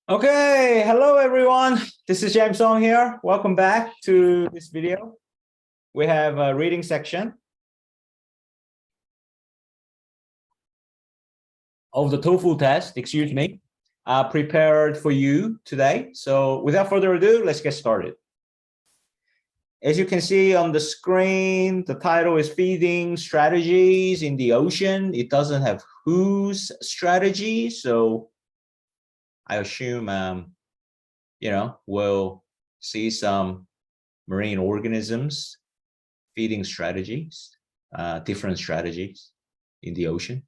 Okay, hello everyone. This is James Song here. Welcome back to this video. We have a reading section of the TOEFL test, excuse me, prepared for you today. So without further ado, let's get started. As you can see on the screen, the title is Feeding Strategies in the Ocean. It doesn't have whose strategy, so I assume we'll see some marine organisms feeding strategies, different strategies in the ocean.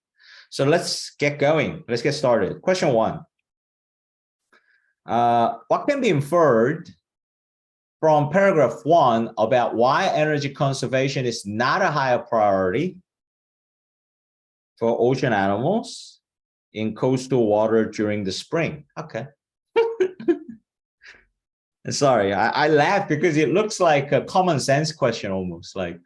So let's get going. Let's get started. Question 1. What can be inferred from paragraph 1 about why energy conservation is not a higher priority for ocean animals in coastal water during the spring? Okay. Sorry, I laugh because it looks like a common sense question almost. Like,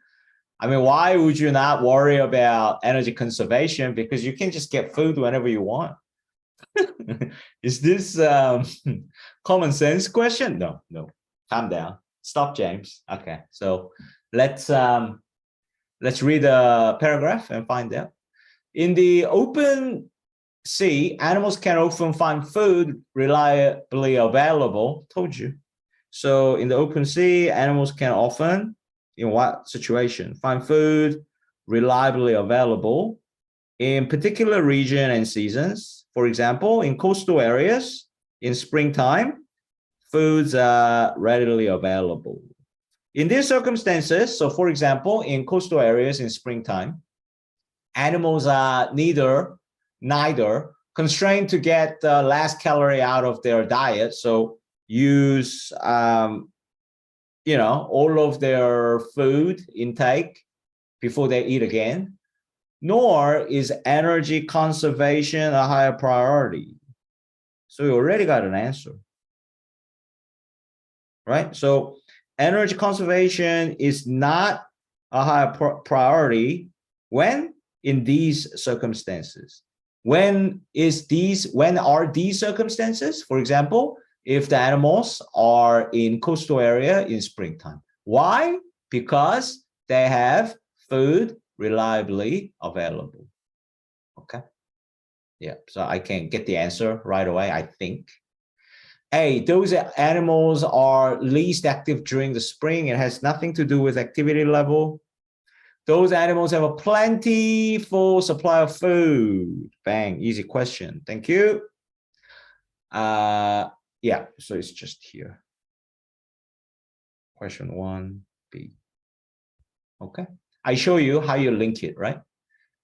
I mean, why would you not worry about energy conservation? Because you can just get food whenever you want. Is this common sense question? No. Calm down. Stop, James. Okay, so let's read the paragraph and find out. In the open sea, animals can often find food reliably available. Told you. So in the open sea, animals can often, in what situation, find food reliably available in particular region and seasons. For example, in coastal areas, in springtime, foods are readily available. In these circumstances, so for example, in coastal areas in springtime, animals are neither constrained to get the last calorie out of their diet, so use all of their food intake before they eat again, nor is energy conservation a higher priority. So we already got an answer, right? So energy conservation is not a higher priority when in these circumstances. When are these circumstances? For example, if the animals are in coastal area in springtime. Why? Because they have food reliably available. Okay. Yeah, so I can get the answer right away, I think. A, those animals are least active during the spring. It has nothing to do with activity level. Those animals have a plentiful supply of food. Bang, easy question. Thank you. Yeah, so it's just here. Question 1B. Okay. I show you how you link it, right?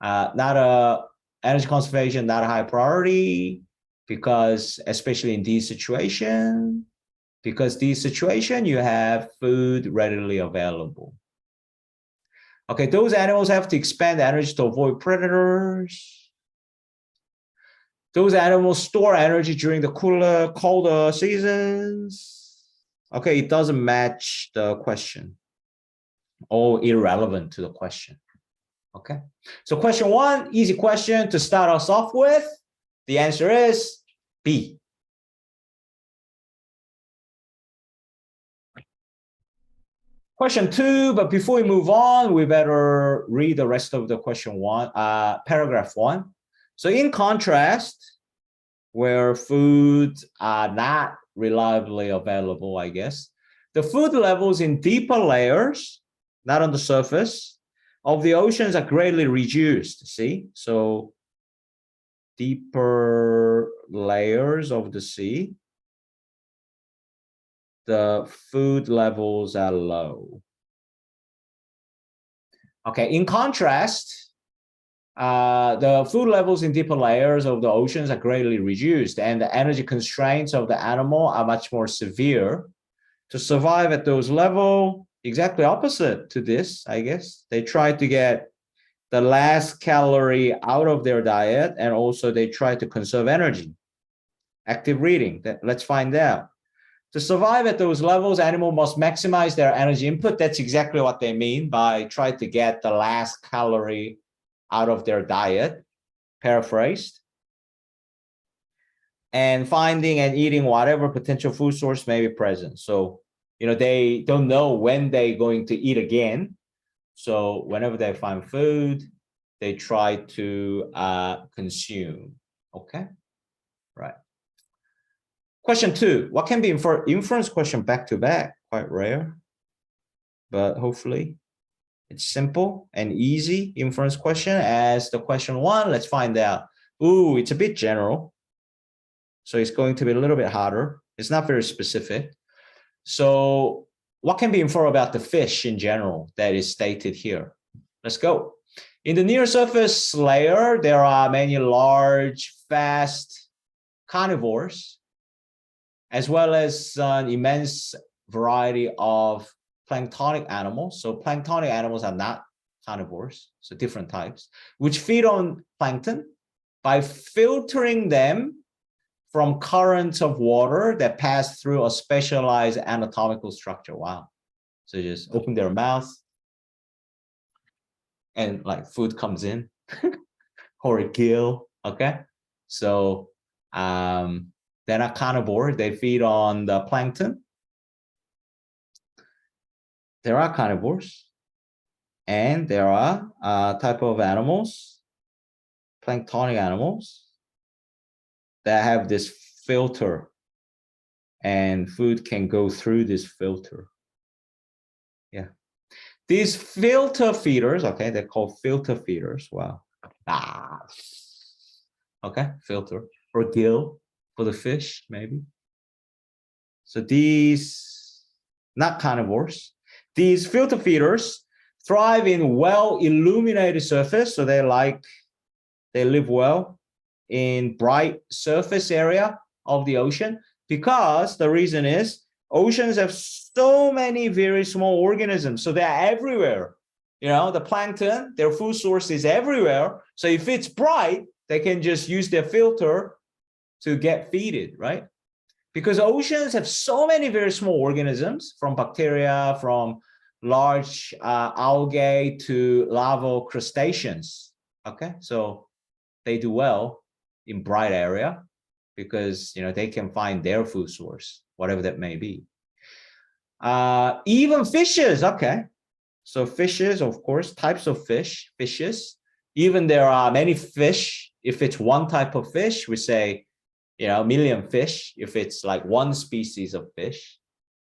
Energy conservation, not a high priority, because especially in these situations, you have food readily available. Okay, those animals have to expend energy to avoid predators. Those animals store energy during the colder seasons. Okay, it doesn't match the question or irrelevant to the question. Okay, so question 1, easy question to start us off with. The answer is B. Question 2, but before we move on, we better read the rest of the question 1, paragraph 1. So in contrast, where food are not reliably available, I guess, the food levels in deeper layers, not on the surface, of the oceans are greatly reduced. See, so deeper layers of the sea, the food levels are low. Okay, in contrast, the food levels in deeper layers of the oceans are greatly reduced, and the energy constraints of the animal are much more severe. To survive at those levels, exactly opposite to this, I guess. They try to get the last calorie out of their diet, and also they try to conserve energy. Active reading, let's find out. To survive at those levels, animals must maximize their energy input. That's exactly what they mean by try to get the last calorie out of their diet, paraphrased. and finding and eating whatever potential food source may be present. So, they don't know when they're going to eat again. So whenever they find food, they try to consume. Okay, right. Question 2, what can be inference question back to back? Quite rare, but hopefully it's simple and easy inference question as the question 1. Let's find out. Ooh, it's a bit general. So it's going to be a little bit harder. It's not very specific. So what can be inferred about the fish in general that is stated here? Let's go. In the near surface layer, there are many large, fast carnivores, as well as an immense variety of planktonic animals. So planktonic animals are not carnivores, so different types, which feed on plankton by filtering them from currents of water that pass through a specialized anatomical structure. Wow. So just open their mouth and like food comes in or a gill. Okay. So they're not carnivore. They feed on the plankton. There are carnivores and there are type of animals, planktonic animals, that have this filter and food can go through this filter. Yeah. These filter feeders, okay, they're called filter feeders. Wow. Okay, filter or gill for the fish, maybe. So these, not carnivores, these filter feeders thrive in well-illuminated surface. So they live well in bright surface area of the ocean, because the reason is oceans have so many very small organisms. So they're everywhere. The plankton, their food source is everywhere. So if it's bright, they can just use their filter to get feeded, right? Because oceans have so many very small organisms, from bacteria, from large algae to larval crustaceans. Okay, so they do well in bright area because they can find their food source, whatever that may be. Even fishes, okay. So fishes, of course, types of fishes. Even there are many fish. If it's one type of fish, we say, million fish. If it's like one species of fish,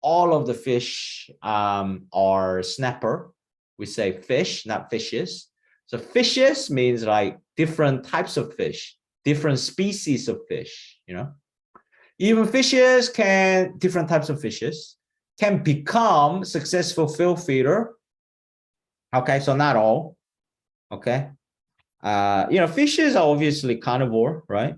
all of the fish are snapper. We say fish, not fishes. So fishes means like different types of fish, different species of fish, Even fishes different types of fishes can become successful fill feeder. Okay, so not all. Okay. Fishes are obviously carnivore, right?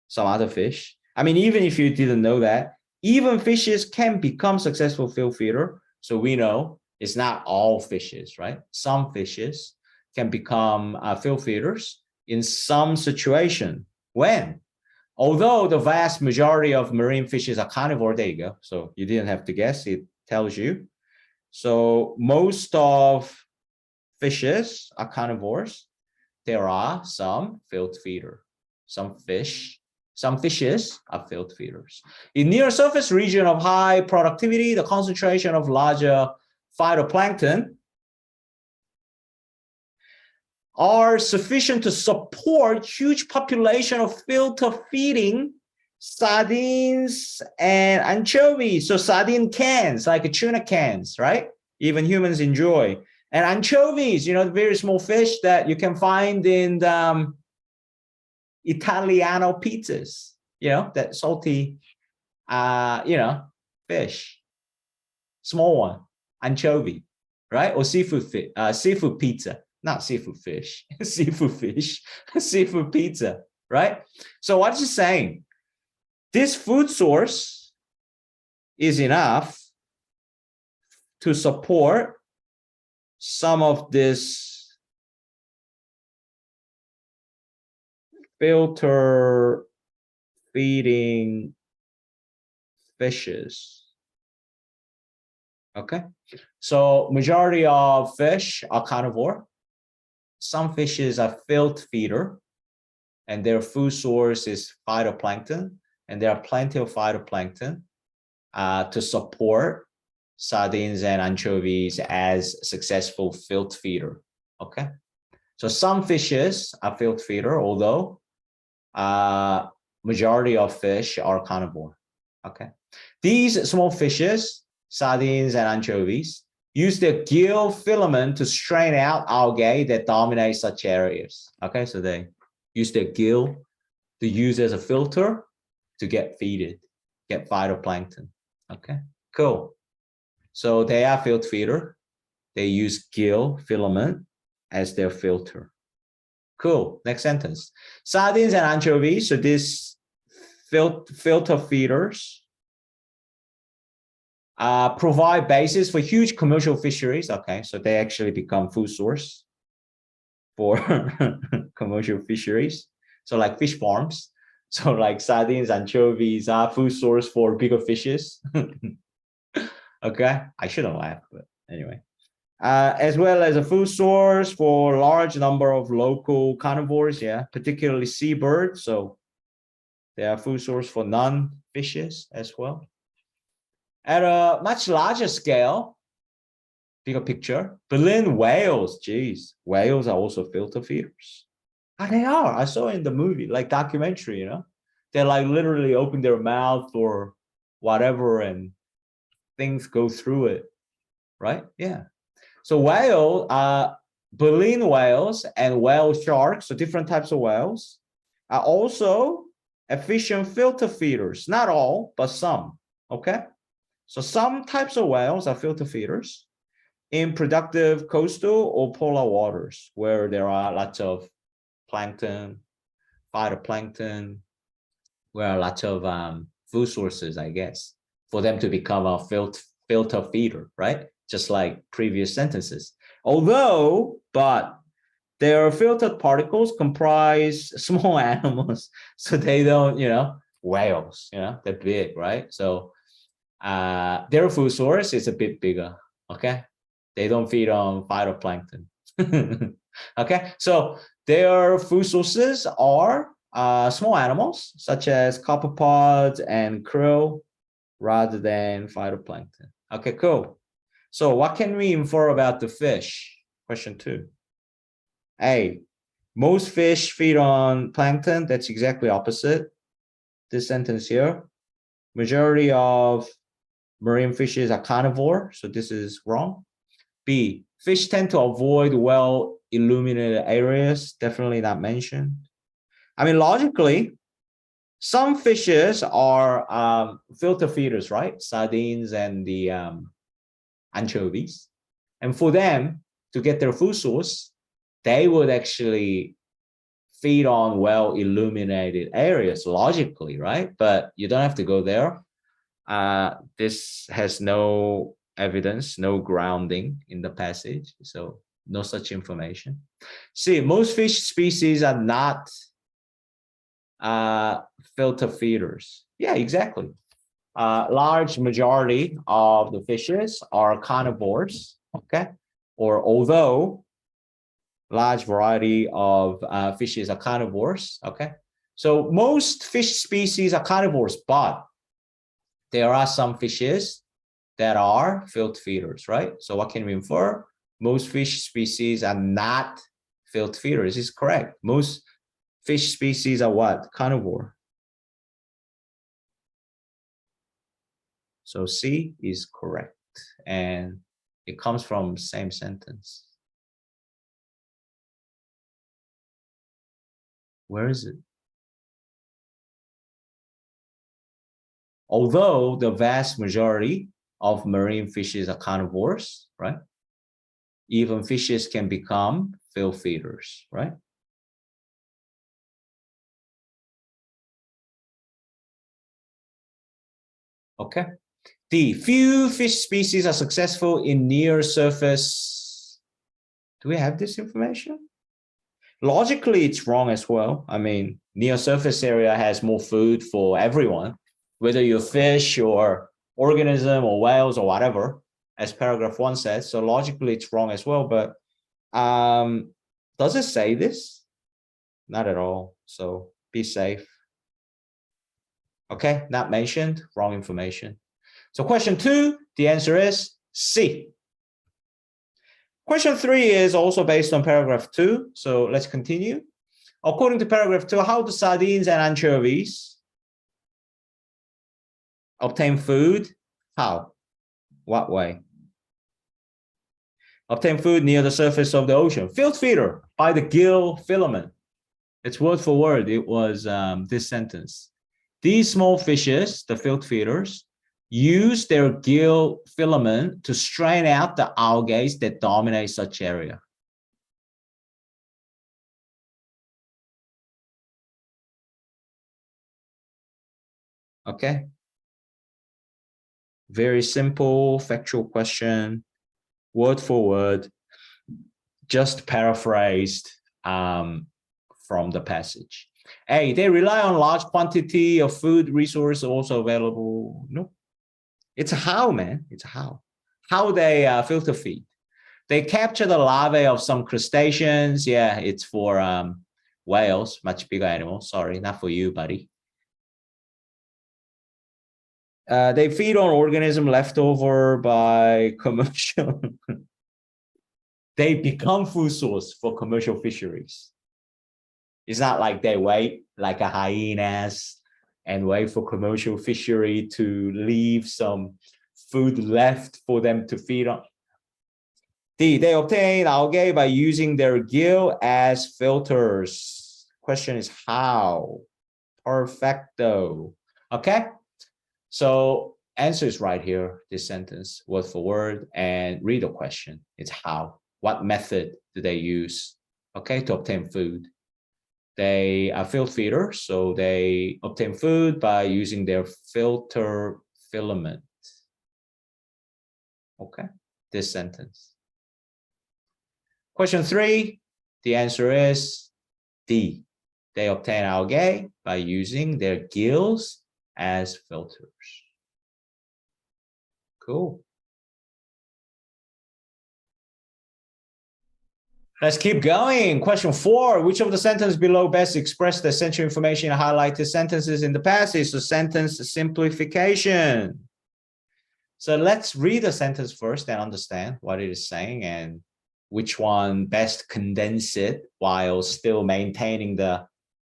Some other fish. I mean, even if you didn't know that, even fishes can become successful fill feeder. So we know it's not all fishes, right? Some fishes can become fill feeders in some situation. When? Although the vast majority of marine fishes are carnivore, there you go. So you didn't have to guess, it tells you. So most of fishes are carnivores. There are some filled feeder. Some fishes are filled feeders. In near surface region of high productivity, the concentration of larger phytoplankton are sufficient to support huge population of filter feeding sardines and anchovies. So sardine cans, like tuna cans, right? Even humans enjoy. And anchovies, very small fish that you can find in the Italiano pizzas, that salty, fish, small one, anchovy, right? Or seafood pizza, not seafood fish, seafood fish, seafood pizza, right? So what's it saying? This food source is enough to support some of this filter feeding fishes. Okay, so majority of fish are carnivore. Some fishes are filled feeder, and their food source is phytoplankton, and there are plenty of phytoplankton to support sardines and anchovies as successful filth feeder. Okay, so some fishes are filth feeder, although majority of fish are carnivore. Okay, these small fishes, sardines and anchovies, use their gill filament to strain out algae that dominate such areas. Okay, so they use their gill to use as a filter to get feeded, get phytoplankton. Okay, cool. So they are filth feeder. They use gill filament as their filter. Cool. Next sentence. Sardines and anchovies, so these filter feeders provide basis for huge commercial fisheries. Okay, so they actually become food source for commercial fisheries. So like fish farms. So like sardines, anchovies are food source for bigger fishes. Okay, I shouldn't laugh, but anyway. As well as a food source for large number of local carnivores, yeah, particularly seabirds. So they are food source for non-fishes as well. At a much larger scale, bigger picture, Berlin whales, geez, whales are also filter feeders. They are. I saw in the movie, like documentary, you know, they like literally open their mouth or whatever and things go through it, right? Yeah. So Berlin whales and whale sharks, so different types of whales, are also efficient filter feeders. Not all, but some, okay? So some types of whales are filter feeders in productive coastal or polar waters where there are lots of plankton, phytoplankton, where are lots of food sources, I guess, for them to become a filter feeder, right? Just like previous sentences. But their filtered particles comprise small animals, so they don't, whales, they're big, right? So their food source is a bit bigger, okay? They don't feed on phytoplankton. Okay, so their food sources are small animals such as copepods and krill rather than phytoplankton. Okay, cool. So what can we infer about the fish? Question 2. A, most fish feed on plankton. That's exactly opposite this sentence here. Majority of marine fishes are carnivore, so this is wrong. B, fish tend to avoid well-illuminated areas. Definitely not mentioned. I mean, logically, some fishes are filter feeders, right? Sardines and the anchovies. And for them to get their food source, they would actually feed on well-illuminated areas, logically, right? But you don't have to go there. This has no evidence, no grounding in the passage, so no such information. See, most fish species are not filter feeders. Yeah, exactly. Large majority of the fishes are carnivores, okay? Or although large variety of fishes are carnivores, okay? So most fish species are carnivores, but there are some fishes that are filth feeders, right? So what can we infer? Most fish species are not filth feeders. This is correct. Most fish species are what? Carnivore. So C is correct. And it comes from same sentence. Where is it? Although the vast majority of marine fishes are carnivores, right? Even fishes can become filth feeders, right? Okay. D, few fish species are successful in near surface. Do we have this information? Logically, it's wrong as well. I mean, near surface area has more food for everyone, whether you're fish or organism or whales or whatever, as paragraph 1 says. So logically, it's wrong as well. But does it say this? not at all. So be safe. Okay, not mentioned, wrong information. So question 2, the answer is C. Question 3 is also based on paragraph 2. So let's continue. According to paragraph 2, how do sardines and anchovies obtain food? How? What way? Obtain food near the surface of the ocean. Field feeder by the gill filament. It's word for word. It was this sentence. These small fishes, the field feeders, use their gill filament to strain out the algae that dominate such area. Okay. Very simple factual question, word for word, just paraphrased from the passage. A, they rely on large quantity of food resource also available. No, it's a how, man. It's a how. How they filter feed. They capture the larvae of some crustaceans. Yeah, it's for whales, much bigger animals. Sorry, not for you, buddy. They feed on organism left over by commercial. They become food source for commercial fisheries. It's not like they wait like a hyenas and wait for commercial fishery to leave some food left for them to feed on. D, they obtain algae by using their gill as filters. Question is how? Perfecto. Okay. So answer is right here, this sentence, word for word, and read the question. It's how. What method do they use, okay, to obtain food? They are field feeders, so they obtain food by using their filter filament. Okay, this sentence. Question 3, the answer is D. They obtain algae by using their gills as filters. Cool. Let's keep going. Question 4, which of the sentences below best express the essential information and highlighted sentences in the passage? So sentence simplification. So let's read the sentence first and understand what it is saying and which one best condense it while still maintaining the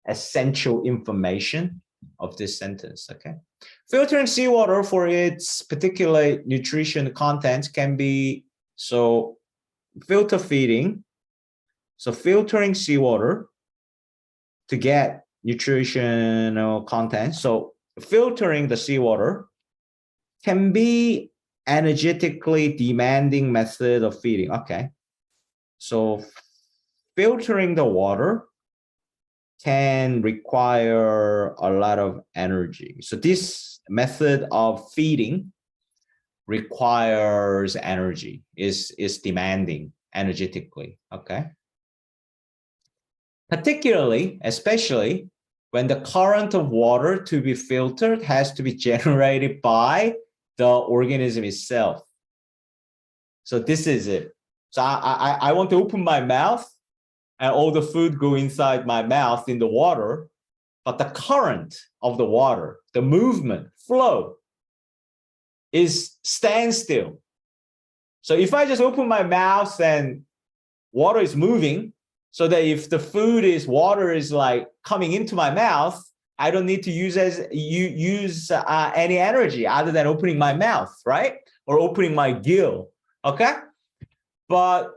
essential information of this sentence, okay? Filtering seawater for its particular nutrition content can be, so filter feeding, so filtering seawater to get nutritional content. So filtering the seawater can be energetically demanding method of feeding. Okay. So filtering the water can require a lot of energy. So this method of feeding requires energy, is demanding energetically. Okay. Particularly, especially when the current of water to be filtered has to be generated by the organism itself. So this is it. So I want to open my mouth and all the food go inside my mouth in the water, but the current of the water, the movement, flow is standstill. So if I just open my mouth and water is moving, so that if the food is water is like coming into my mouth, I don't need to use any energy other than opening my mouth, right? Or opening my gill, okay? But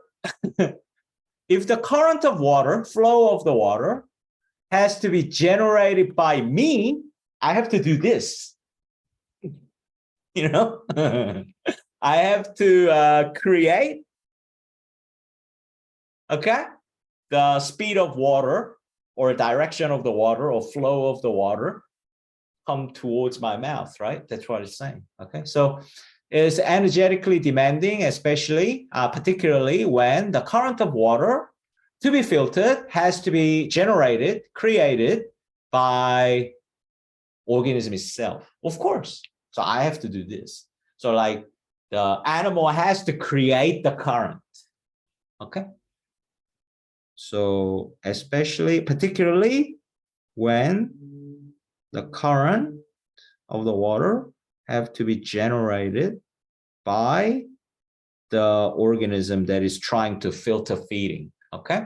if the current of water, flow of the water, has to be generated by me, I have to do this, you know? I have to create, okay? The speed of water or direction of the water or flow of the water come towards my mouth, right? That's what it's saying, okay? So it's energetically demanding, especially, particularly when the current of water to be filtered has to be generated, created by organism itself, of course. So I have to do this. So like the animal has to create the current, okay? So especially, particularly when the current of the water have to be generated by the organism that is trying to filter feeding, okay?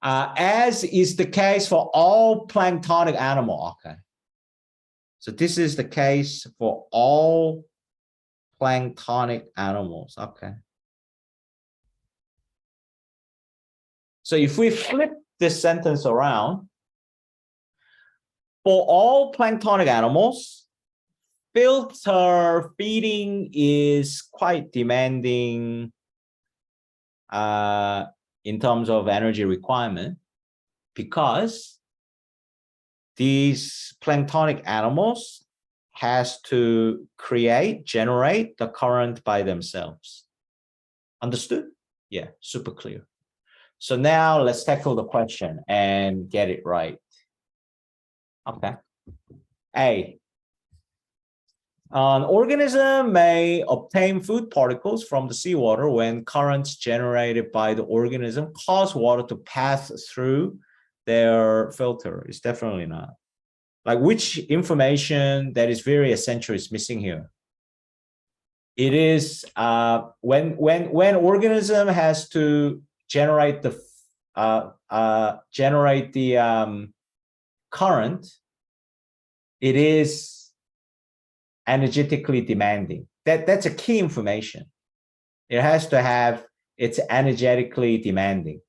As is the case for all planktonic animal, okay? So this is the case for all planktonic animals, okay? So if we flip this sentence around, for all planktonic animals, filter feeding is quite demanding in terms of energy requirement, because these planktonic animals has to generate the current by themselves. Understood? Yeah, super clear. So now let's tackle the question and get it right. Okay. A. An organism may obtain food particles from the seawater when currents generated by the organism cause water to pass through their filter. It's definitely not. Like, which information that is very essential is missing here? It is when organism has to generate the current, it is energetically demanding. That's a key information. It has to have, it's energetically demanding.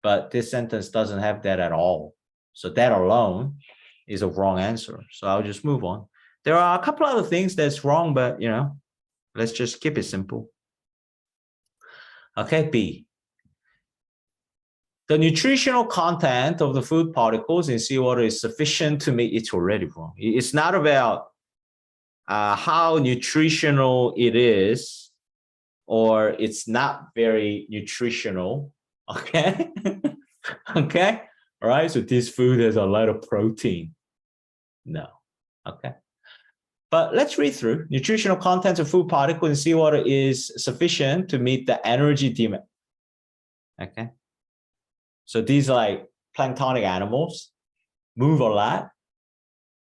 But this sentence doesn't have that at all. So that alone is a wrong answer. So I'll just move on. There are a couple other things that's wrong, but you know, let's just keep it simple. Okay, B. The nutritional content of the food particles in seawater is sufficient to meet, it's already wrong. It's not about how nutritional it is, or it's not very nutritional, okay? Okay, all right, so this food has a lot of protein. No, okay. But let's read through. Nutritional content of food particles in seawater is sufficient to meet the energy demand. Okay. So these like planktonic animals move a lot.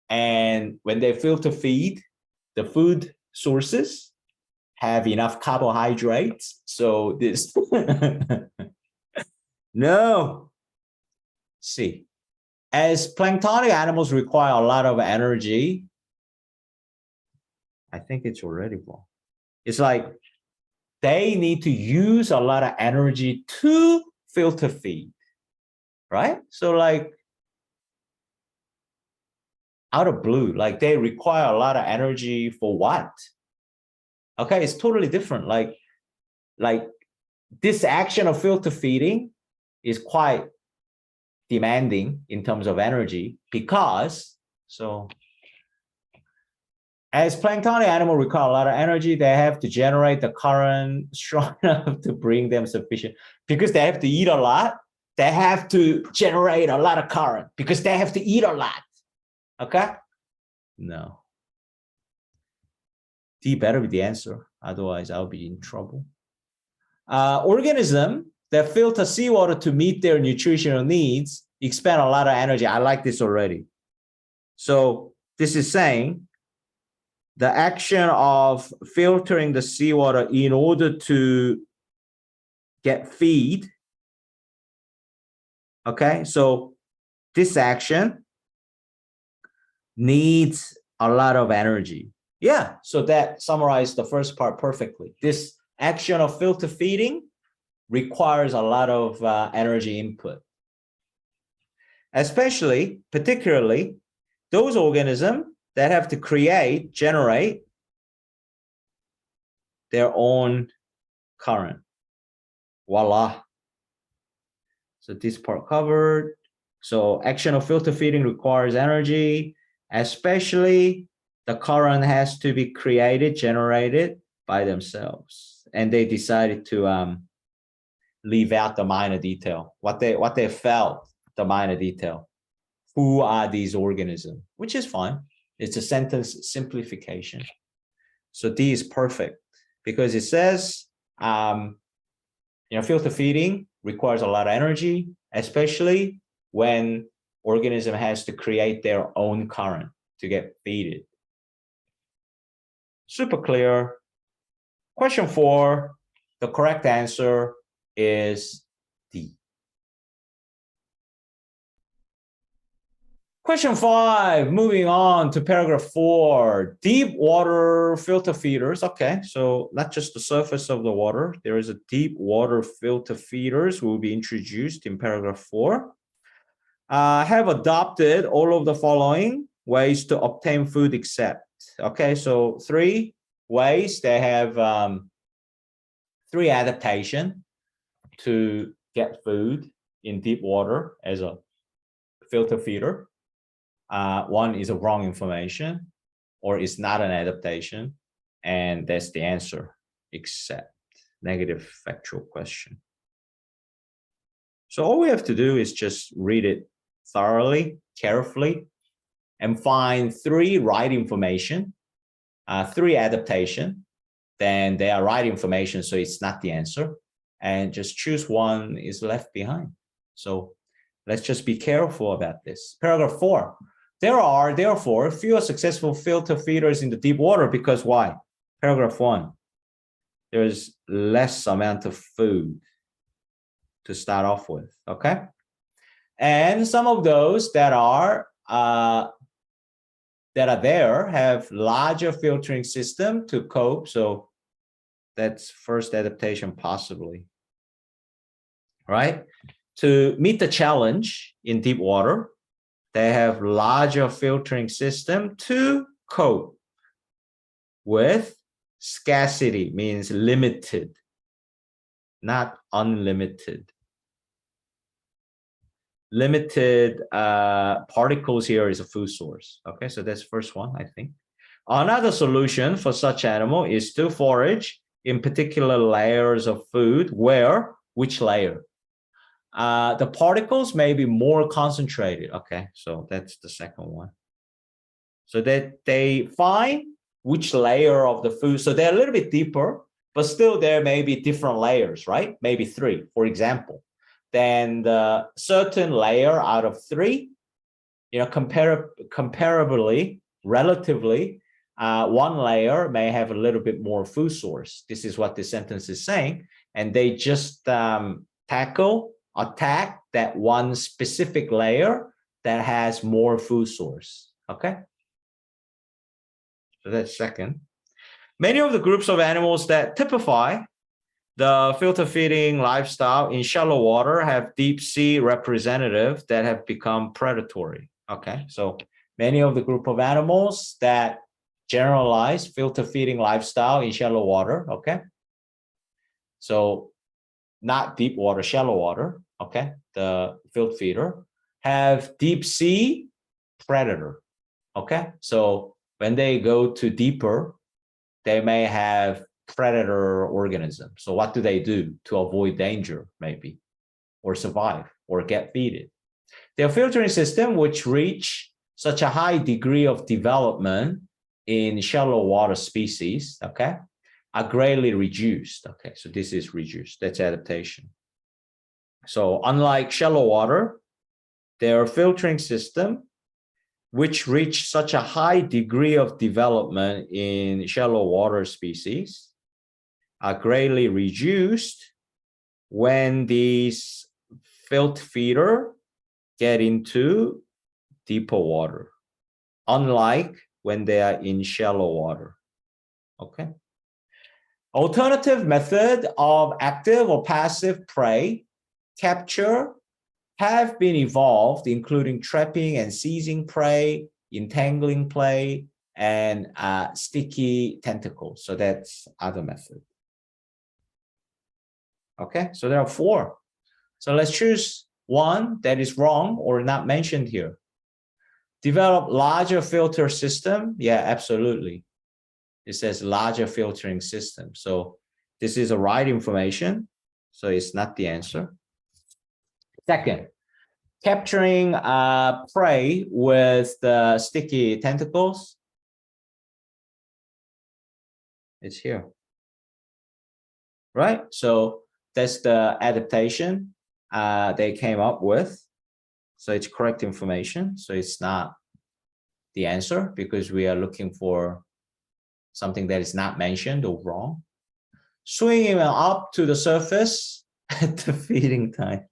And when they filter feed, the food sources have enough carbohydrates. So this, no. C. As planktonic animals require a lot of energy, I think it's already wrong. It's like they need to use a lot of energy to filter feed, right? So like out of blue, like they require a lot of energy for what? Okay, it's totally different. Like this action of filter feeding is quite demanding in terms of energy, because so as planktonic animals require a lot of energy, they have to generate the current strong enough to bring them sufficient. Because they have to eat a lot, they have to generate a lot of current because they have to eat a lot. Okay? No. D better be the answer. Otherwise, I'll be in trouble. Organism that filter seawater to meet their nutritional needs expend a lot of energy. I like this already. So this is saying the action of filtering the seawater in order to get feed. Okay, so this action needs a lot of energy. Yeah, so that summarized the first part perfectly. This action of filter feeding requires a lot of energy input. Especially, particularly, those organisms that have to generate their own current. Voila. So this part covered. So action of filter feeding requires energy, especially the current has to be generated by themselves. And they decided to leave out the minor detail. What they felt, the minor detail. Who are these organisms? Which is fine. It's a sentence simplification. So D is perfect because it says, filter feeding requires a lot of energy, especially when organism has to create their own current to get fed. Super clear. Question 4, the correct answer is D. Question 5, moving on to paragraph 4, deep water filter feeders. Okay, so not just the surface of the water, there is a deep water filter feeders will be introduced in paragraph 4. Have adopted all of the following ways to obtain food except. Okay, so 3 ways. They have 3 adaptation to get food in deep water as a filter feeder. One is a wrong information, or it's not an adaptation, and that's the answer, except negative factual question. So all we have to do is just read it thoroughly, carefully, and find 3 right information, 3 adaptation, then they are right information, so it's not the answer, and just choose one is left behind. So let's just be careful about this. Paragraph 4. There are, therefore, fewer successful filter feeders in the deep water because why? Paragraph 1. There's less amount of food to start off with, okay? And some of those that are there have larger filtering system to cope, so that's first adaptation possibly, right? To meet the challenge in deep water, they have larger filtering system to cope with scarcity, means limited, not unlimited. Limited particles here is a food source. Okay, so that's first one, I think. Another solution for such animal is to forage in particular layers of food. Where? Which layer? The particles may be more concentrated. Okay, so that's the second one. So that they find which layer of the food. So they're a little bit deeper, but still there may be different layers, right? Maybe 3, for example. Then the certain layer out of 3, you know, comparably, relatively, one layer may have a little bit more food source. This is what the sentence is saying. And they just attack that one specific layer that has more food source, okay? So that's second. Many of the groups of animals that typify the filter feeding lifestyle in shallow water have deep sea representatives that have become predatory. Okay, so many of the group of animals that generalize filter feeding lifestyle in shallow water, okay? So not deep water, shallow water, okay? The filter feeder have deep sea predator, okay? So when they go to deeper, they may have predator organism. So what do they do to avoid danger, maybe, or survive, or get fed? Their filtering system, which reach such a high degree of development in shallow water species, okay, are greatly reduced. Okay, so this is reduced. That's adaptation. So unlike shallow water, their filtering system, which reach such a high degree of development in shallow water species, are greatly reduced when these filter feeder get into deeper water, unlike when they are in shallow water. Okay. Alternative method of active or passive prey capture have been evolved, including trapping and seizing prey, entangling prey, and sticky tentacles. So that's other method. Okay, so there are 4. So let's choose one that is wrong or not mentioned here. Develop larger filter system. Yeah, absolutely. It says larger filtering system. So this is a right information. So it's not the answer. Second, capturing prey with the sticky tentacles. It's here. Right? So that's the adaptation. they came up with. So it's correct information. So it's not the answer because we are looking for something that is not mentioned or wrong. Swinging up to the surface at the feeding time.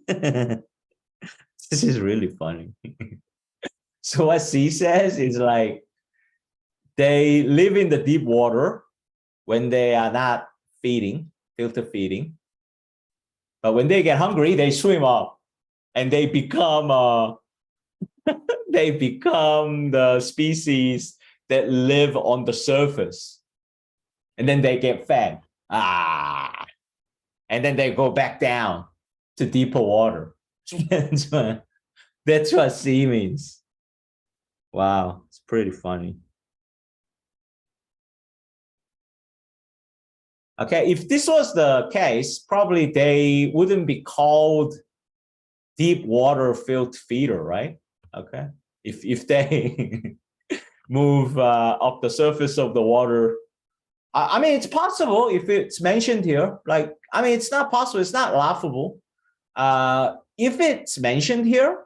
This is really funny. So what C says is like, they live in the deep water when they are not feeding, filter feeding. But when they get hungry, they swim up and they become they become the species that live on the surface. And then they get fed. And then they go back down to deeper water. That's what C means. Wow, it's pretty funny. Okay, if this was the case, probably they wouldn't be called deep water filter feeder, right? Okay, if they move up the surface of the water, I mean, it's possible if it's mentioned here. Like, I mean, it's not possible. It's not laughable. If it's mentioned here,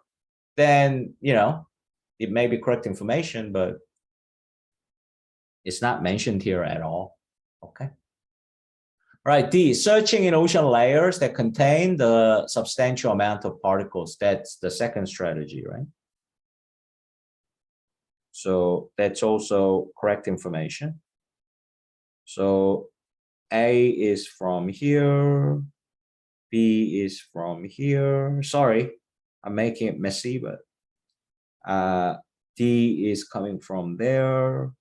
then it may be correct information, but it's not mentioned here at all. Okay. Right, D, searching in ocean layers that contain the substantial amount of particles. That's the second strategy, right? So that's also correct information. So A is from here, B is from here. Sorry, I'm making it messy, but D is coming from there.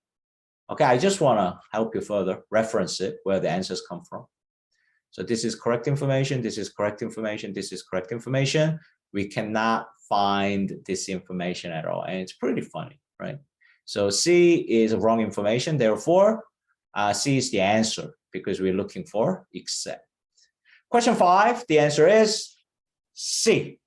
Okay, I just want to help you further reference it where the answers come from. So this is correct information, this is correct information, this is correct information. We cannot find this information at all. And it's pretty funny, right? So C is wrong information. Therefore, C is the answer because we're looking for except. Question 5, the answer is C.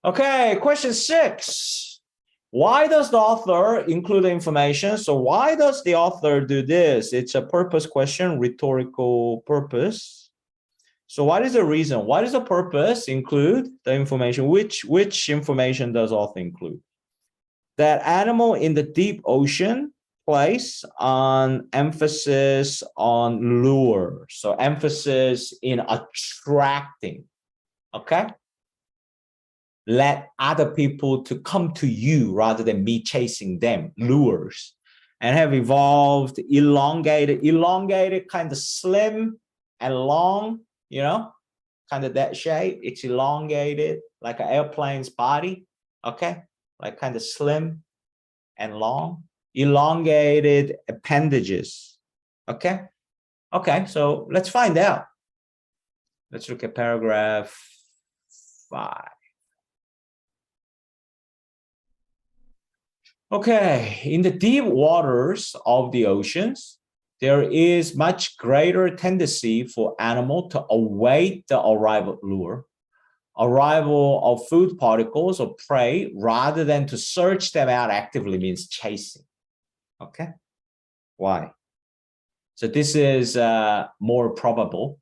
Okay, question 6. Why does the author include the information? So why does the author do this? It's a purpose question, rhetorical purpose. So what is the reason? What is the purpose? Include the information. Which information does author include? That animal in the deep ocean place on emphasis on lure. So emphasis in attracting. Okay. Let other people to come to you rather than me chasing them, lures, and have evolved elongated, kind of slim and long, kind of that shape. It's elongated like an airplane's body, okay? Like kind of slim and long, elongated appendages, okay? Okay, so let's find out. Let's look at paragraph 5. Okay, in the deep waters of the oceans, there is much greater tendency for animal to await the arrival of food particles or prey rather than to search them out actively, means chasing. Okay, why? So this is more probable.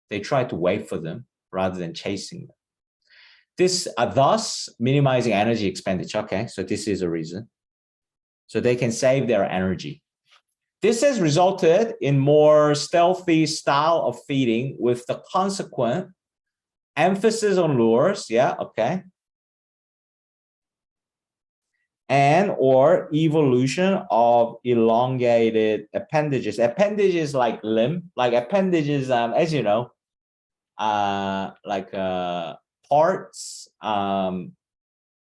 They try to wait for them rather than chasing them. This thus minimizing energy expenditure. Okay, so this is a reason. So they can save their energy. This has resulted in more stealthy style of feeding with the consequent emphasis on lures, yeah, okay, and or evolution of elongated appendages. Appendages like limb, like appendages, as you know, like parts that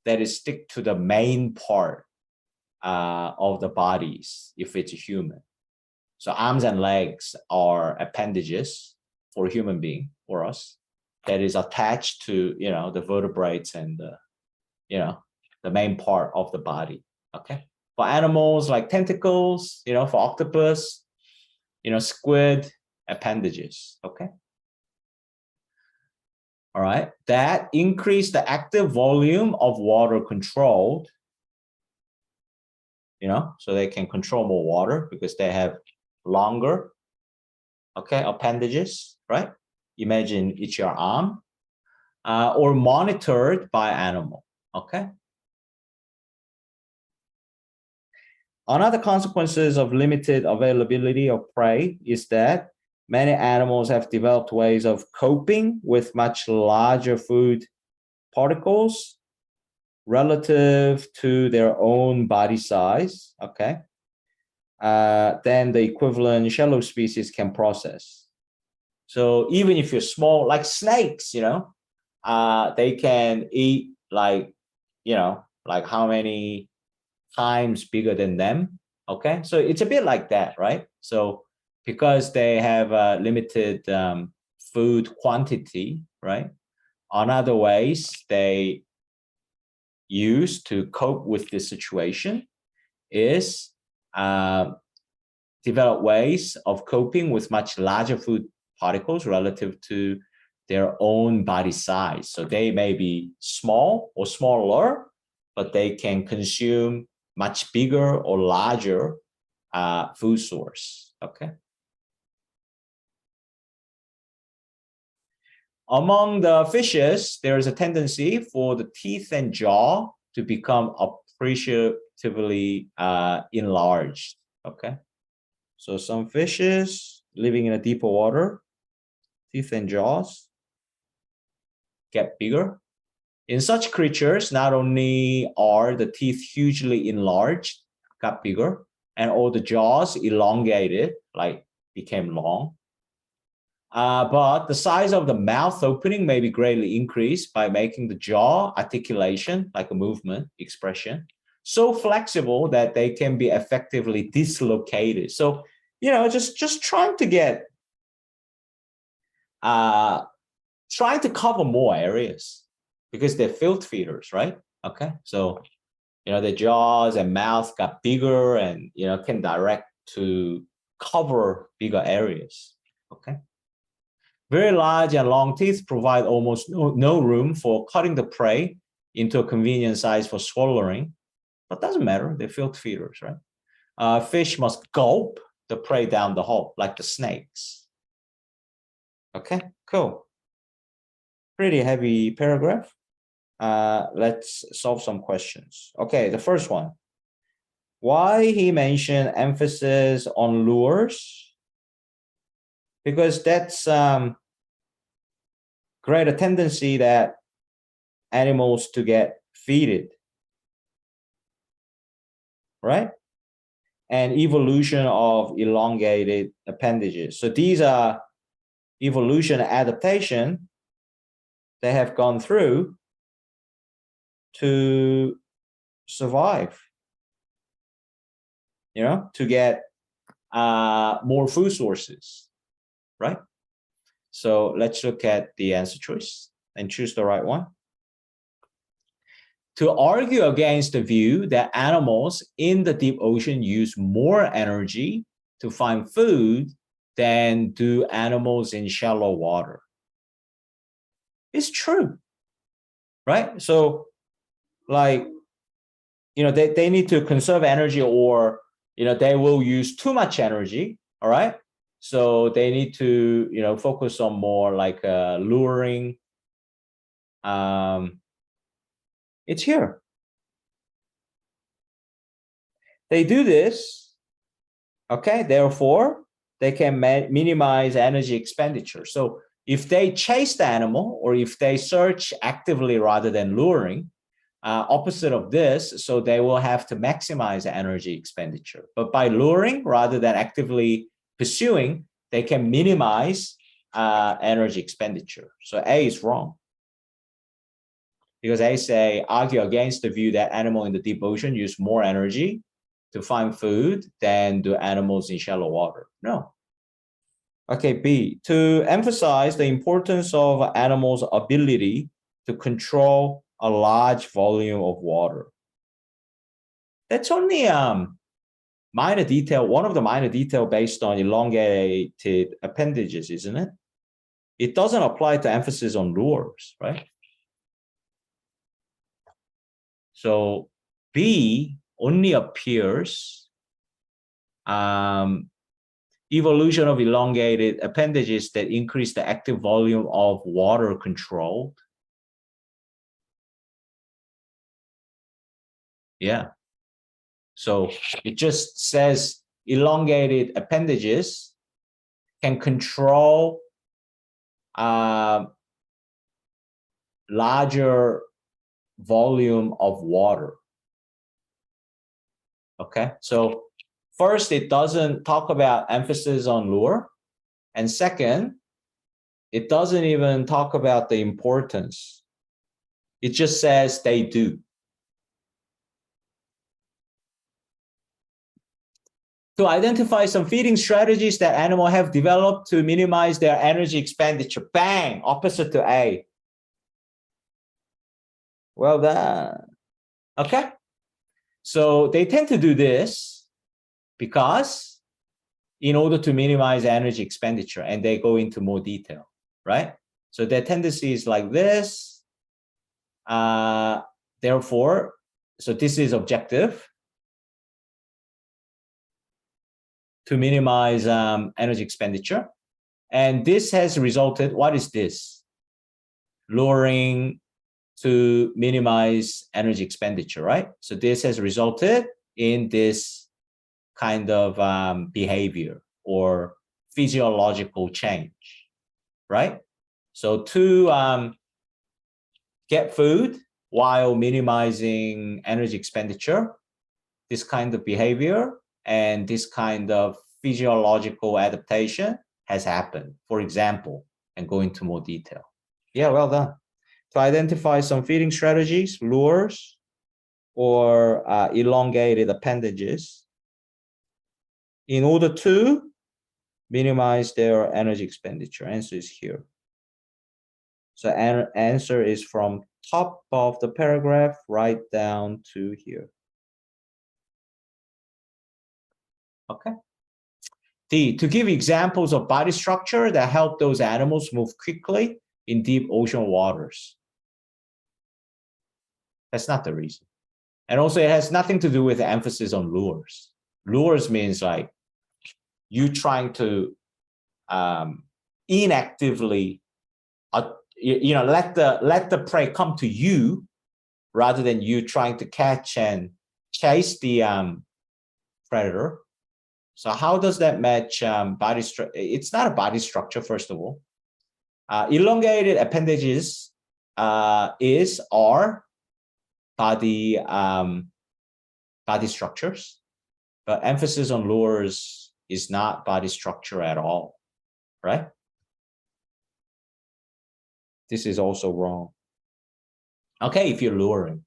is stick to the main part of the bodies if it's a human. So arms and legs are appendages for a human being, for us, that is attached to the vertebrates and the main part of the body. Okay, for animals like tentacles, for octopus, squid, appendages. Okay, all right, that increase the active volume of water controlled, so they can control more water because they have longer okay, appendages, right? Imagine it's your arm, or monitored by animal, okay? Another consequences of limited availability of prey is that many animals have developed ways of coping with much larger food particles relative to their own body size, okay, than the equivalent shallow species can process. So even if you're small, like snakes, they can eat like, like how many times bigger than them, okay? So it's a bit like that, right? So because they have a limited food quantity, right? On other ways they use to cope with this situation is develop ways of coping with much larger food particles relative to their own body size. So they may be small or smaller, but they can consume much bigger or larger food source, okay? Among the fishes, there is a tendency for the teeth and jaw to become appreciatively enlarged, okay? So some fishes living in a deeper water, teeth and jaws get bigger. In such creatures, not only are the teeth hugely enlarged, got bigger, and all the jaws elongated, like became long, but the size of the mouth opening may be greatly increased by making the jaw articulation, like a movement, expression, so flexible that they can be effectively dislocated. So, just trying to get, trying to cover more areas because they're filth feeders, right? Okay, so, the jaws and mouth got bigger and, can direct to cover bigger areas, okay? Very large and long teeth provide almost no room for cutting the prey into a convenient size for swallowing, but doesn't matter, they're filth feeders, right? Fish must gulp the prey down the hole, like the snakes. Okay, cool. Pretty heavy paragraph. Let's solve some questions. Okay, the first one. Why he mentioned emphasis on lures? Because that's greater tendency that animals to get feeded, right? And evolution of elongated appendages. So these are evolution adaptation they have gone through to survive, to get more food sources, right? So let's look at the answer choice and choose the right one. To argue against the view that animals in the deep ocean use more energy to find food than do animals in shallow water. It's true, right? So like, they need to conserve energy, or, they will use too much energy, all right? So they need to, focus on more like luring. It's here. They do this, okay? Therefore, they can minimize energy expenditure. So if they chase the animal, or if they search actively rather than luring, opposite of this, so they will have to maximize energy expenditure. But by luring rather than actively pursuing, they can minimize energy expenditure. So A is wrong. Because they say, argue against the view that animals in the deep ocean use more energy to find food than do animals in shallow water. No. Okay, B, to emphasize the importance of animals' ability to control a large volume of water. That's only minor detail, one of the minor detail based on elongated appendages, isn't it? It doesn't apply to emphasis on lures, right? So B only appears evolution of elongated appendages that increase the active volume of water controlled. Yeah. So it just says elongated appendages can control larger volume of water. Okay, so first, it doesn't talk about emphasis on lure. And second, it doesn't even talk about the importance. It just says they do. To identify some feeding strategies that animals have developed to minimize their energy expenditure. Bang, opposite to A. Well done. Okay, so they tend to do this because in order to minimize energy expenditure, and they go into more detail, right? So their tendency is like this. Therefore, so this is objective to minimize energy expenditure. And this has resulted, what is this? Luring to minimize energy expenditure, right? So this has resulted in this kind of behavior or physiological change, right? So to get food while minimizing energy expenditure, this kind of behavior and this kind of physiological adaptation has happened. For example, and go into more detail. Yeah, well done. To identify some feeding strategies, lures, or elongated appendages in order to minimize their energy expenditure. Answer is here. So answer is from top of the paragraph right down to here. Okay. D, to give examples of body structure that help those animals move quickly in deep ocean waters. That's not the reason. And also it has nothing to do with the emphasis on lures. Lures means like you trying to inactively, let the prey come to you rather than you trying to catch and chase the predator. So how does that match body structure? It's not a body structure, first of all. Elongated appendages are body structures, but emphasis on lures is not body structure at all, right? This is also wrong. Okay, if you're luring,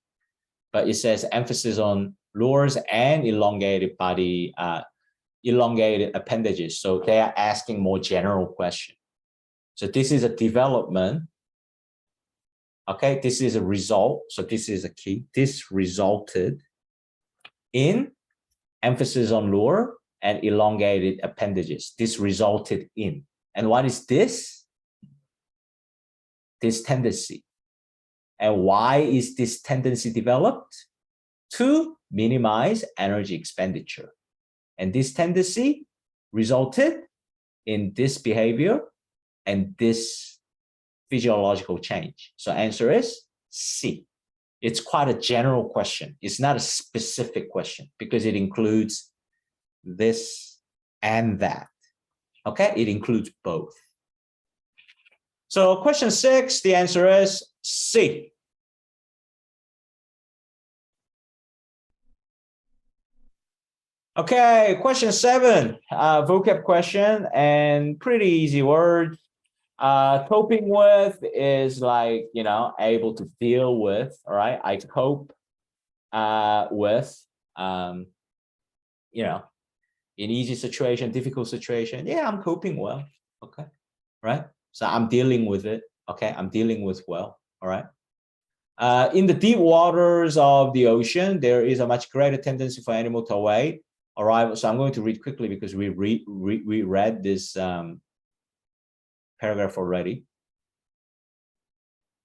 but it says emphasis on lures and elongated appendages. So they are asking more general question. So this is a development. Okay, this is a result. So this is a key. This resulted in emphasis on lure and elongated appendages. This resulted in. And what is this? This tendency. And why is this tendency developed? To minimize energy expenditure. And this tendency resulted in this behavior and this physiological change. So answer is C. It's quite a general question. It's not a specific question because it includes this and that. Okay, it includes both. So question 6, the answer is C. Okay, question 7, vocab question and pretty easy word. Coping with is like, able to deal with, all right? I cope with, in easy situation, difficult situation. Yeah, I'm coping well, okay, right? So I'm dealing with it, okay? I'm dealing with well, all right? In the deep waters of the ocean, there is a much greater tendency for animal to away. All right, so I'm going to read quickly because we read this paragraph already.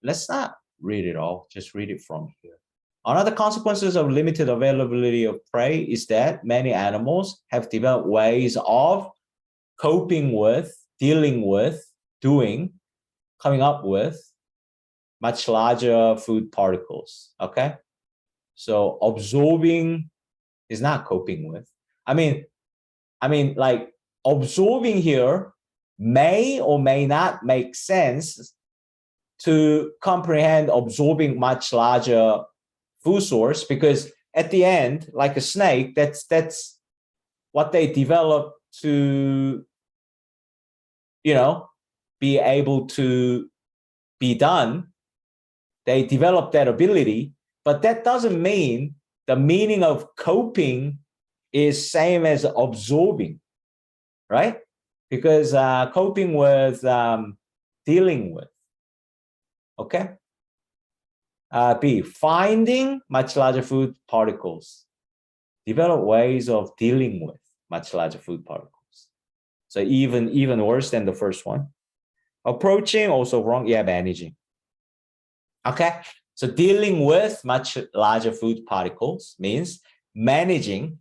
Let's not read it all, just read it from here. Another consequences of limited availability of prey is that many animals have developed ways of coping with, dealing with, doing, coming up with much larger food particles, okay? So absorbing is not coping with. I mean, like absorbing here may or may not make sense to comprehend absorbing much larger food source, because at the end, like a snake, that's what they develop to, you know, be able to be done. They develop that ability, but that doesn't mean the meaning of coping is same as absorbing, right? Because coping with, dealing with, okay? B, finding much larger food particles. Develop ways of dealing with much larger food particles. So even worse than the first one. Approaching, also wrong. Yeah, managing. Okay, so dealing with much larger food particles means managing,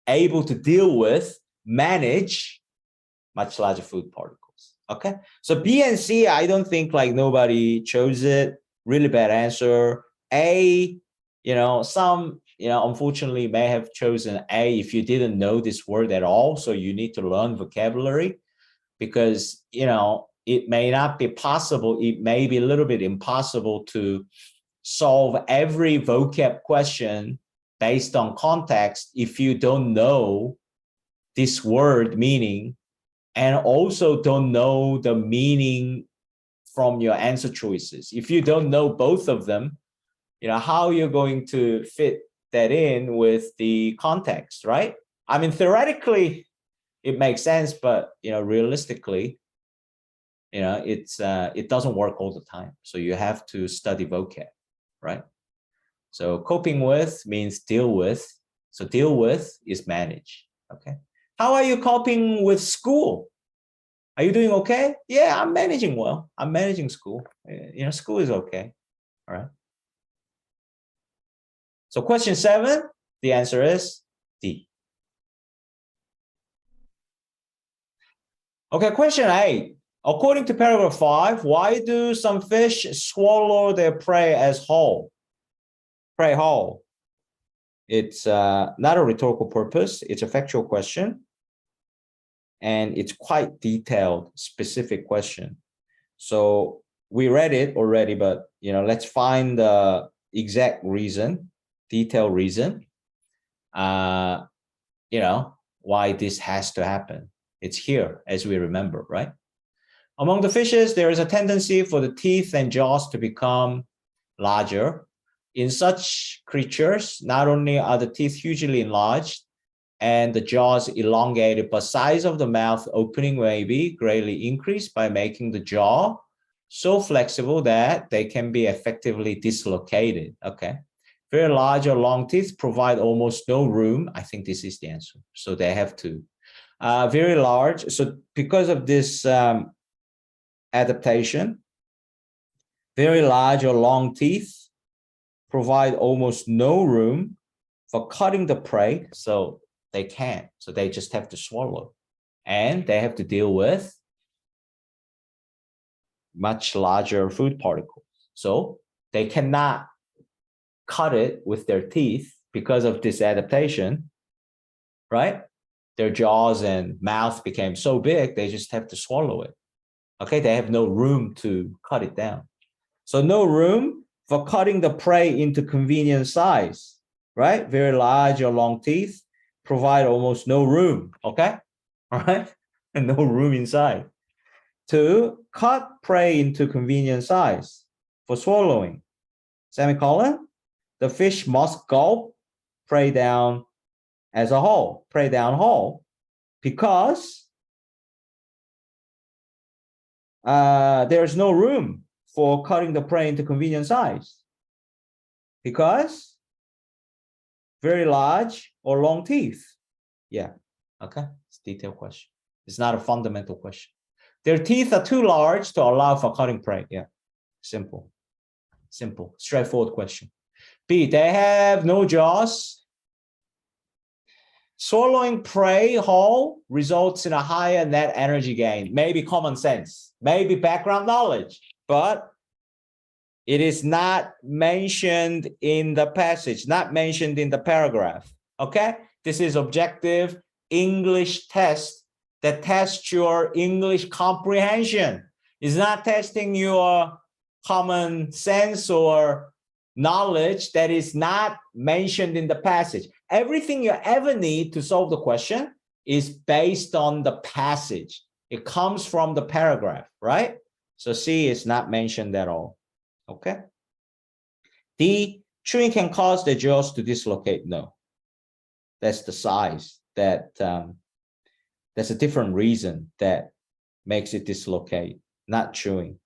able to deal with, manage much larger food particles. Okay, so B and C, I don't think like nobody chose it. Really bad answer. A, some, unfortunately may have chosen A if you didn't know this word at all. So you need to learn vocabulary, because, it may not be possible. It may be a little bit impossible to solve every vocab question based on context if you don't know this word meaning, and also don't know the meaning from your answer choices. If you don't know both of them, how you're going to fit that in with the context, right? I mean, theoretically, it makes sense, but, realistically, it doesn't work all the time. So you have to study vocab, right? So coping with means deal with. So deal with is manage, okay? How are you coping with school? Are you doing okay? Yeah, I'm managing well. I'm managing school. School is okay, all right? So question 7, the answer is D. Okay, question 8. According to paragraph 5, why do some fish swallow their prey as whole? Prey whole. It's not a rhetorical purpose. It's a factual question. And it's quite detailed, specific question. So we read it already, but, let's find the exact reason, detailed reason, why this has to happen. It's here, as we remember, right? Among the fishes, there is a tendency for the teeth and jaws to become larger. In such creatures, not only are the teeth hugely enlarged and the jaws elongated, but size of the mouth opening may be greatly increased by making the jaw so flexible that they can be effectively dislocated. Okay. Very large or long teeth provide almost no room. I think this is the answer. So they have to. Very large. So because of this adaptation, very large or long teeth provide almost no room for cutting the prey. So they can't. So they just have to swallow. And they have to deal with much larger food particles. So they cannot cut it with their teeth because of this adaptation, right? Their jaws and mouth became so big, they just have to swallow it. Okay, they have no room to cut it down. So no room for cutting the prey into convenient size, right? Very large or long teeth provide almost no room, okay? All right, and no room inside to cut prey into convenient size for swallowing. Semicolon, the fish must gulp prey down as a whole, prey down whole, because there's no room for cutting the prey into convenient size, because very large or long teeth. Yeah, okay, it's a detailed question. It's not a fundamental question. Their teeth are too large to allow for cutting prey. Yeah, simple, straightforward question. B, they have no jaws. Swallowing prey whole results in a higher net energy gain. Maybe common sense, maybe background knowledge, but it is not mentioned in the passage, not mentioned in the paragraph. Okay? This is objective English test that tests your English comprehension. It's not testing your common sense or knowledge that is not mentioned in the passage. Everything you ever need to solve the question is based on the passage. It comes from the paragraph, right? So C is not mentioned at all. Okay. D, chewing can cause the jaws to dislocate. No, that's the size. That's a different reason that makes it dislocate, not chewing.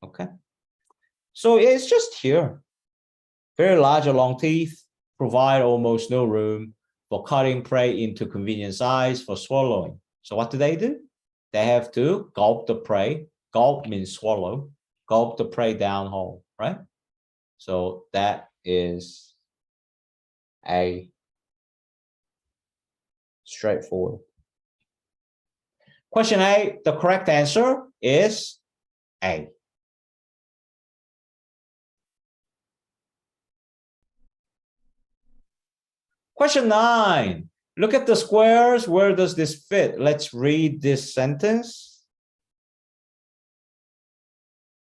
Okay. So it's just here. Very large or long teeth provide almost no room for cutting prey into convenient size for swallowing. So what do? They have to gulp the prey. Gulp means swallow. Gulp the prey down whole, right? So that is A. Straightforward. Question A, the correct answer is A. Question 9. Look at the squares. Where does this fit? Let's read this sentence.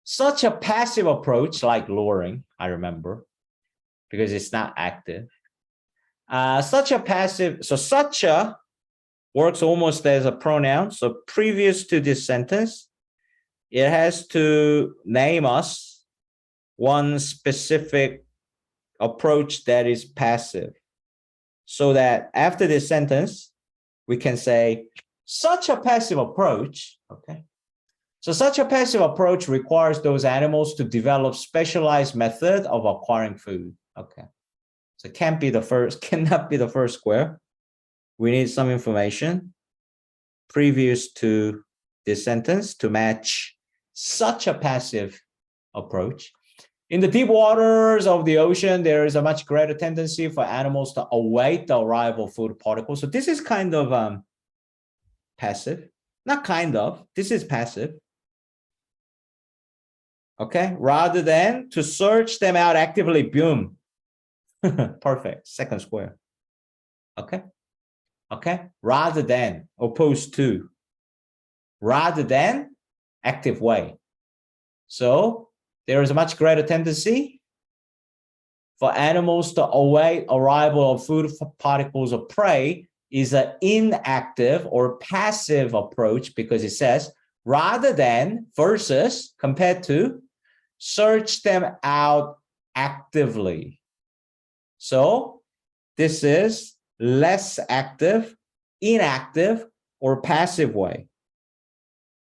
Such a passive approach, like luring, I remember, because it's not active. Such a works almost as a pronoun. So previous to this sentence, it has to name us one specific approach that is passive. So that after this sentence, we can say such a passive approach, okay? So such a passive approach requires those animals to develop specialized method of acquiring food. Okay. So cannot be the first square. We need some information previous to this sentence to match such a passive approach. In the deep waters of the ocean, there is a much greater tendency for animals to await the arrival of food particles. So this is kind of passive. Not kind of. This is passive. Okay, rather than to search them out actively, boom. Perfect, second square. Okay, okay, rather than, opposed to, rather than, active way. So there is a much greater tendency for animals to await arrival of food particles of prey is an inactive or passive approach because it says rather than versus compared to search them out actively. So this is less active, inactive, or passive way.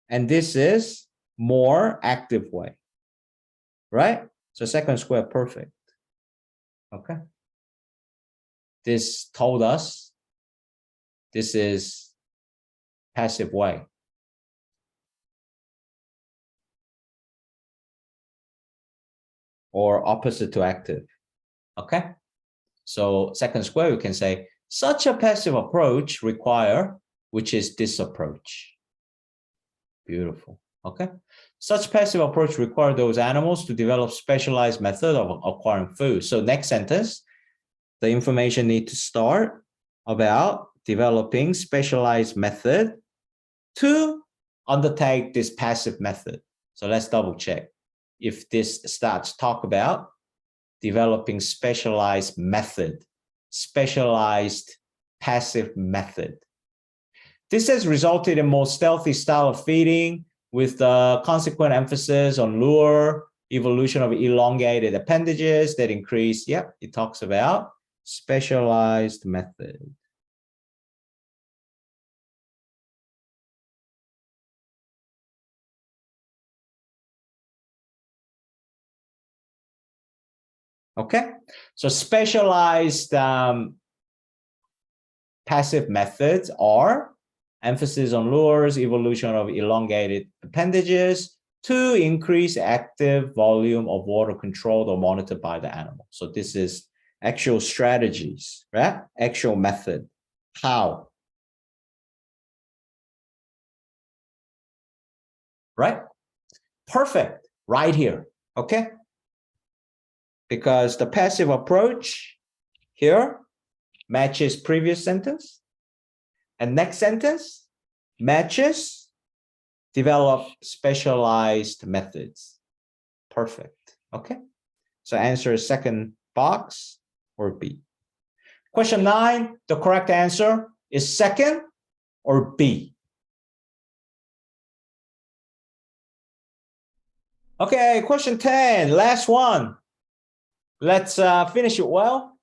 And this is more active way, right? So second square, perfect. Okay. This told us this is passive way. Or opposite to active. Okay. So second square, we can say such a passive approach require, which is this approach. Beautiful. Okay. Such passive approach require those animals to develop specialized method of acquiring food. So next sentence, the information need to start about developing specialized method to undertake this passive method. So let's double check. If this starts talk about developing specialized method, specialized passive method. This has resulted in more stealthy style of feeding with the consequent emphasis on lure, evolution of elongated appendages that increase. Yep, it talks about specialized method. Okay, so specialized passive methods are emphasis on lures, evolution of elongated appendages to increase active volume of water controlled or monitored by the animal. So this is actual strategies, right? Actual method. How? Right? Perfect. Right here. Okay? Because the passive approach here matches previous sentence, and next sentence matches develop specialized methods. Perfect. Okay? So answer is second box or B. Question 9, the correct answer is second or B. Okay, question 10, last one. Let's finish it well.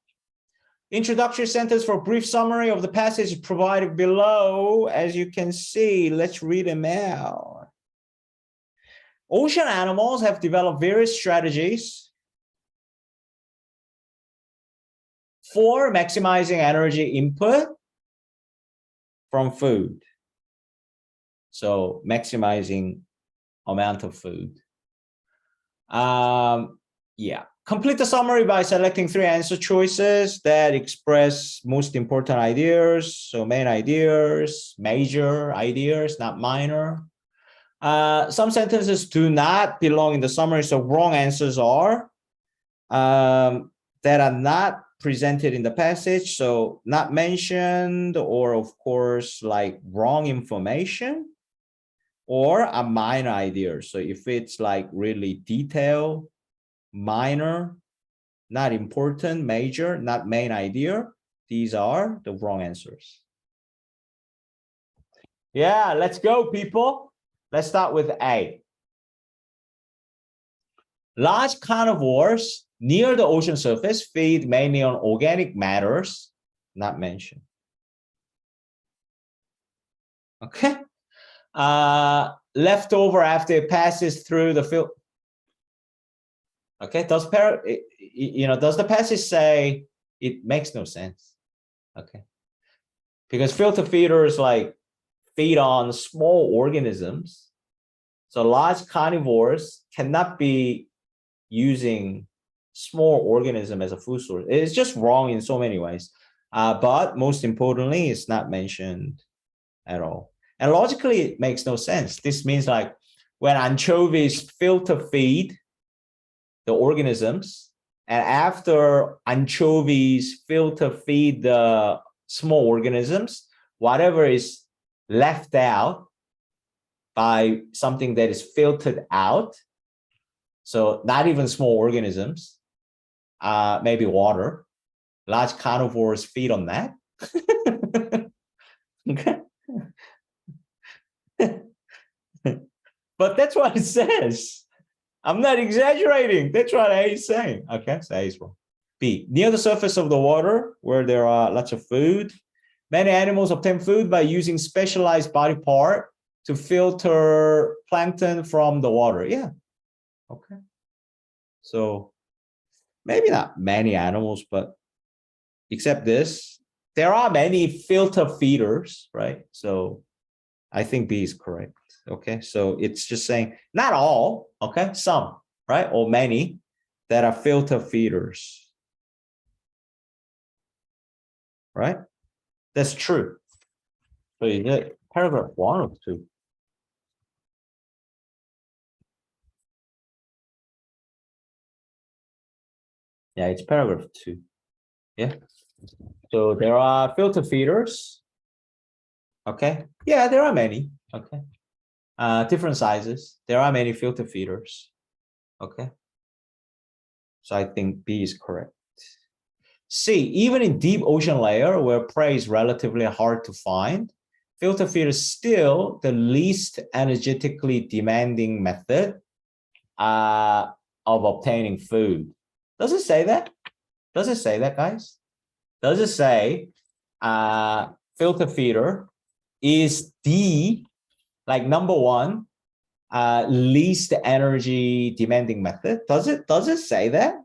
Introductory sentence for a brief summary of the passage provided below. As you can see, let's read them out. Ocean animals have developed various strategies for maximizing energy input from food. So maximizing amount of food. Yeah. Complete the summary by selecting 3 answer choices that express most important ideas. So main ideas, major ideas, not minor. Some sentences do not belong in the summary. So wrong answers are that are not presented in the passage. So not mentioned, or of course, like wrong information, or a minor idea. So if it's like really detailed, minor, not important, major, not main idea, these are the wrong answers. Yeah, let's go, people. Let's start with A. Large carnivores near the ocean surface feed mainly on organic matters, not mentioned. Okay. Leftover after it passes through the filter. Okay, does the passage say it makes no sense? Okay, because filter feeders like feed on small organisms, so large carnivores cannot be using small organism as a food source. It's just wrong in so many ways. But most importantly, it's not mentioned at all. And logically, it makes no sense. This means like when anchovies filter feed the organisms, and after anchovies filter feed the small organisms, whatever is left out by something that is filtered out, so not even small organisms, maybe water, large carnivores feed on that. Okay. But that's what it says. I'm not exaggerating. That's what A is saying. Okay, so A is wrong. B, near the surface of the water where there are lots of food, many animals obtain food by using specialized body part to filter plankton from the water. Yeah. Okay. So maybe not many animals, but except this, there are many filter feeders, right? So I think B is correct. Okay, so it's just saying not all, okay, some, right, or many that are filter feeders, right? That's true. So you get paragraph 1 or 2. Yeah, it's paragraph 2. Yeah. So there are filter feeders. Okay. Yeah, there are many. Okay. Different sizes. There are many filter feeders. Okay. So I think B is correct. C, even in deep ocean layer where prey is relatively hard to find, filter feed is still the least energetically demanding method of obtaining food. Does it say that? Does it say that, guys? Does it say filter feeder is the, like, number 1 least energy demanding method? Does it say that?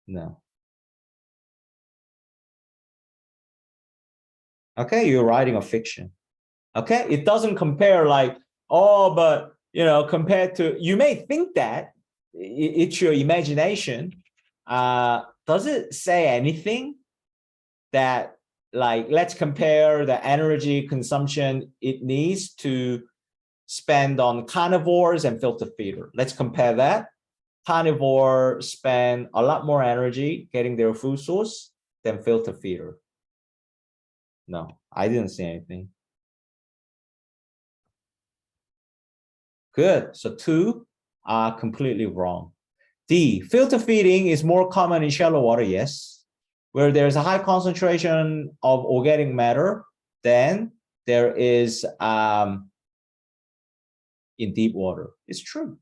No. Okay, you're writing a fiction. Okay, it doesn't compare like, oh, but compared to, you may think that it's your imagination, Does it say anything that, like, let's compare the energy consumption it needs to spend on carnivores and filter feeder? Let's compare that. Carnivore spend a lot more energy getting their food source than filter feeder. No, I didn't see anything. Good. So 2 are completely wrong. D, filter feeding is more common in shallow water. Yes. Where there's a high concentration of organic matter, then there is in deep water. It's true.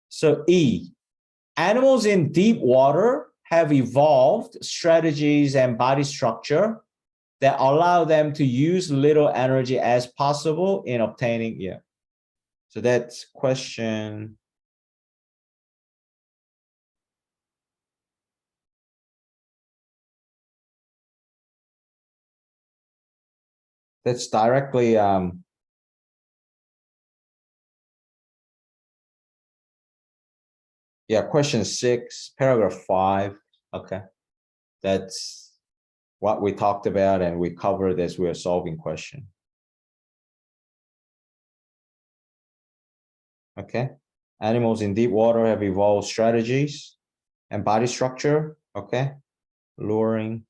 So E, animals in deep water have evolved strategies and body structure that allow them to use little energy as possible in obtaining, yeah. So that's question. That's directly, yeah, question 6, paragraph 5. Okay. That's what we talked about and we covered as we are solving question. Okay. Animals in deep water have evolved strategies and body structure. Okay. Luring,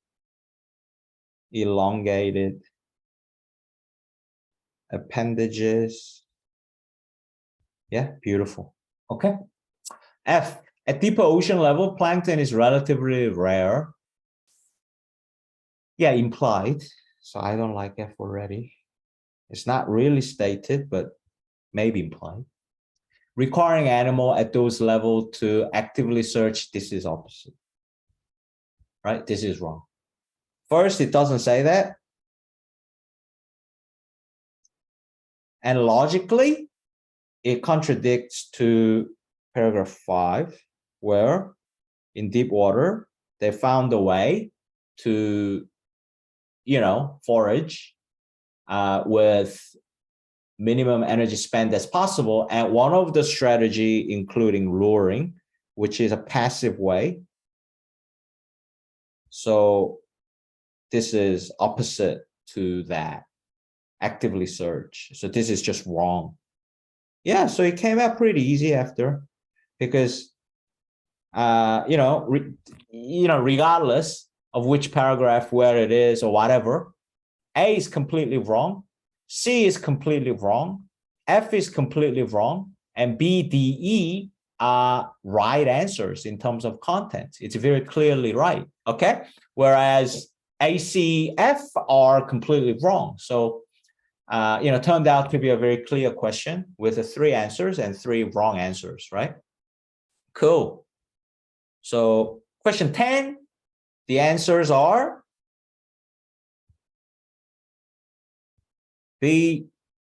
elongated appendages. Yeah, beautiful. Okay. F, at deeper ocean level, plankton is relatively rare. Yeah, implied. So I don't like F already. It's not really stated, but maybe implied. Requiring animal at those levels to actively search, this is opposite. Right? This is wrong. First, it doesn't say that. And logically, it contradicts to paragraph 5, where in deep water, they found a way to, forage with minimum energy spend as possible. And one of the strategy, including luring, which is a passive way. So this is opposite to that, actively search. So this is just wrong. Yeah, so it came out pretty easy after, because regardless of which paragraph, where it is or whatever, A is completely wrong, C is completely wrong, F is completely wrong, and B, D, E are right answers in terms of content. It's very clearly right, okay? Whereas A, C, F are completely wrong. So, turned out to be a very clear question with 3 answers and 3 wrong answers, right? Cool. So question 10, the answers are B,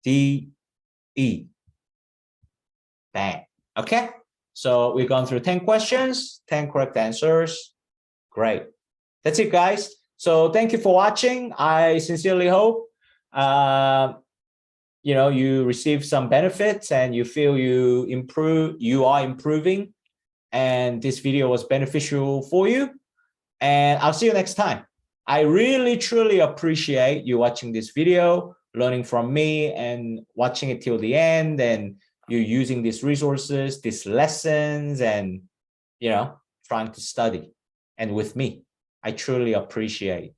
D, E. Bang. Okay. So we've gone through 10 questions, 10 correct answers. Great. That's it, guys. So thank you for watching. I sincerely hope, you receive some benefits and you feel you are improving, and this video was beneficial for you. And I'll see you next time. I really, truly appreciate you watching this video, learning from me and watching it till the end, and you using these resources, these lessons, and, trying to study. And with me, I truly appreciate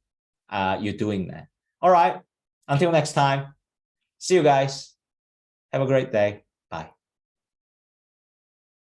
you doing that. All right. Until next time. See you guys. Have a great day. Bye.